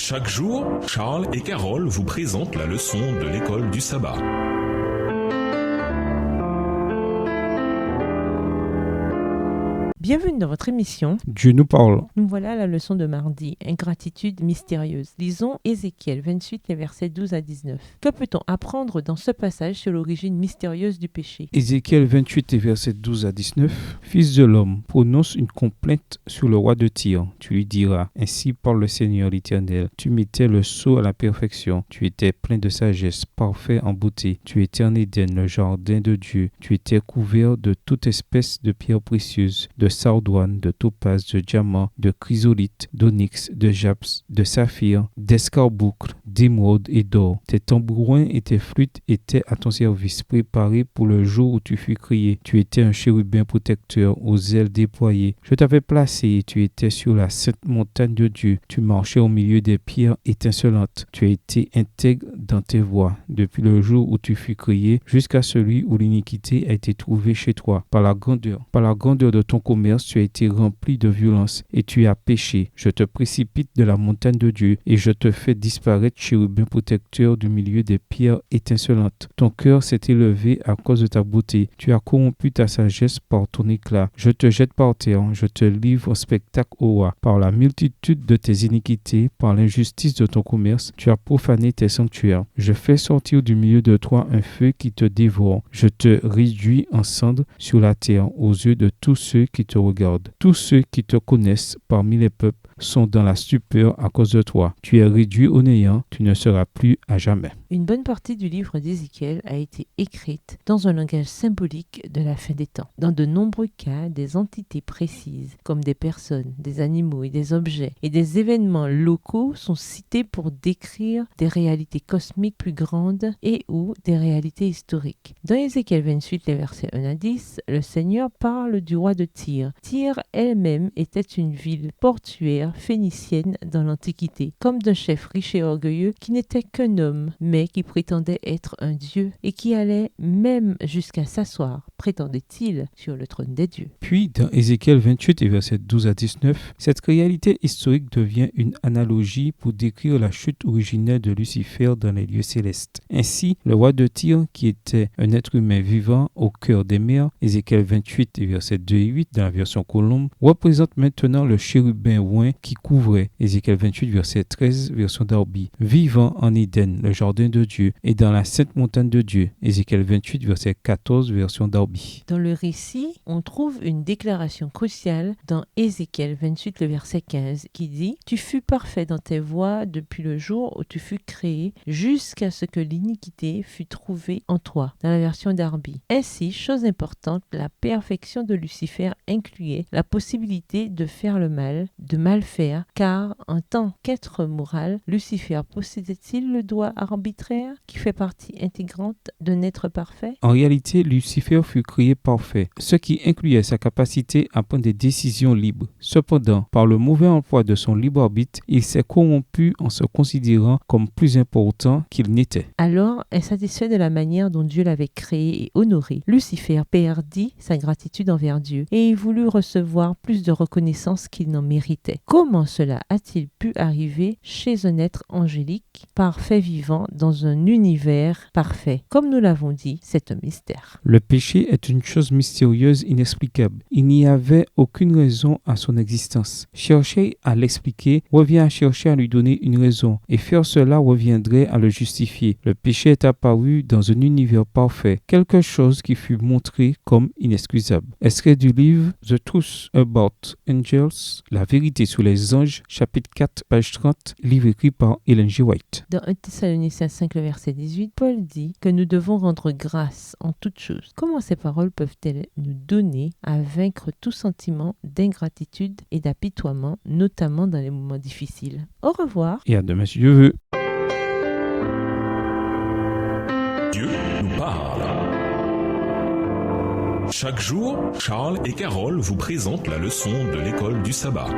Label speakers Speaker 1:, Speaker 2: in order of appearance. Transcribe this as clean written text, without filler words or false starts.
Speaker 1: Chaque jour, Charles et Carole vous présentent la leçon de l'école du sabbat.
Speaker 2: Bienvenue dans votre émission.
Speaker 3: Dieu nous parle.
Speaker 2: Nous voilà à la leçon de mardi, ingratitude mystérieuse. Lisons Ézéchiel 28, les versets 12 à 19. Que peut-on apprendre dans ce passage sur l'origine mystérieuse du péché?
Speaker 3: Ézéchiel 28, les versets 12 à 19. Fils de l'homme, prononce une complainte sur le roi de Tyr. Tu lui diras, ainsi parle le Seigneur l'Éternel. Tu mettais le sceau à la perfection. Tu étais plein de sagesse, parfait en beauté. Tu étais en Éden, le jardin de Dieu. Tu étais couvert de toute espèce de pierres précieuses, de sardoine, de topaze, de diamant, de chrysolite, d'onyx, de japs, de saphir, d'escarboucle, d'émeraude et d'or. Tes tambourins et tes flûtes étaient à ton service, préparés pour le jour où tu fus créé. Tu étais un chérubin protecteur aux ailes déployées. Je t'avais placé et tu étais sur la sainte montagne de Dieu. Tu marchais au milieu des pierres étincelantes. Tu as été intègre dans tes voies, depuis le jour où tu fus créé jusqu'à celui où l'iniquité a été trouvée chez toi. Par la grandeur de ton commerce, tu as été rempli de violence et tu as péché. Je te précipite de la montagne de Dieu et je te fais disparaître, chérubin protecteur, du milieu des pierres étincelantes. Ton cœur s'est élevé à cause de ta beauté. Tu as corrompu ta sagesse par ton éclat. Je te jette par terre, je te livre en spectacle au roi. Par la multitude de tes iniquités, par l'injustice de ton commerce, tu as profané tes sanctuaires. Je fais sortir du milieu de toi un feu qui te dévore. Je te réduis en cendres sur la terre aux yeux de tous ceux qui te regardent. Tous ceux qui te connaissent parmi les peuples sont dans la stupeur à cause de toi. Tu es réduit au néant, tu ne seras plus à jamais.
Speaker 2: Une bonne partie du livre d'Ézéchiel a été écrite dans un langage symbolique de la fin des temps. Dans de nombreux cas, des entités précises, comme des personnes, des animaux et des objets, et des événements locaux sont cités pour décrire des réalités cosmiques plus grandes et ou des réalités historiques. Dans Ézéchiel 28, les versets 1 à 10, le Seigneur parle du roi de Tyr. Tyr elle-même était une ville portuaire phénicienne dans l'Antiquité, comme d'un chef riche et orgueilleux qui n'était qu'un homme, mais qui prétendait être un dieu et qui allait même jusqu'à s'asseoir, prétendait-il, sur le trône des dieux.
Speaker 3: Puis, dans Ézéchiel 28 et versets 12 à 19, cette réalité historique devient une analogie pour décrire la chute originelle de Lucifer dans les lieux célestes. Ainsi, le roi de Tyr, qui était un être humain vivant au cœur des mers, Ézéchiel 28 et versets 2 et 8 dans la version Colombe, représente maintenant le chérubin oint qui couvrait, Ézéchiel 28 verset 13 version Darby, vivant en Éden, le jardin de Dieu, et dans la sainte montagne de Dieu, Ézéchiel 28 verset 14 version Darby.
Speaker 2: Dans le récit, on trouve une déclaration cruciale dans Ézéchiel 28 le verset 15 qui dit « Tu fus parfait dans tes voies depuis le jour où tu fus créé, jusqu'à ce que l'iniquité fût trouvée en toi » dans la version Darby. Ainsi, chose importante, la perfection de Lucifer incluait la possibilité de faire le mal, de mal faire, car en tant qu'être moral, Lucifer possédait-il le droit arbitraire qui fait partie intégrante d'un être parfait?
Speaker 3: En réalité, Lucifer fut créé parfait, ce qui incluait sa capacité à prendre des décisions libres. Cependant, par le mauvais emploi de son libre arbitre, il s'est corrompu en se considérant comme plus important qu'il n'était.
Speaker 2: Alors, insatisfait de la manière dont Dieu l'avait créé et honoré, Lucifer perdit sa gratitude envers Dieu et il voulut recevoir plus de reconnaissance qu'il n'en méritait. Comment cela a-t-il pu arriver chez un être angélique, parfait vivant dans un univers parfait? Comme nous l'avons dit, c'est un mystère.
Speaker 3: Le péché est une chose mystérieuse, inexplicable. Il n'y avait aucune raison à son existence. Chercher à l'expliquer revient à chercher à lui donner une raison, et faire cela reviendrait à le justifier. Le péché est apparu dans un univers parfait, quelque chose qui fut montré comme inexcusable. Extrait du livre The Truth About Angels, La vérité sur les anges, chapitre 4, page 30, livre écrit par Ellen G. White.
Speaker 2: Dans 1 Thessaloniciens 5, le verset 18, Paul dit que nous devons rendre grâce en toutes choses. Comment ces paroles peuvent-elles nous donner à vaincre tout sentiment d'ingratitude et d'apitoiement, notamment dans les moments difficiles? Au revoir.
Speaker 3: Et à demain si Dieu veut.
Speaker 1: Dieu nous parle. Chaque jour, Charles et Carole vous présentent la leçon de l'école du sabbat.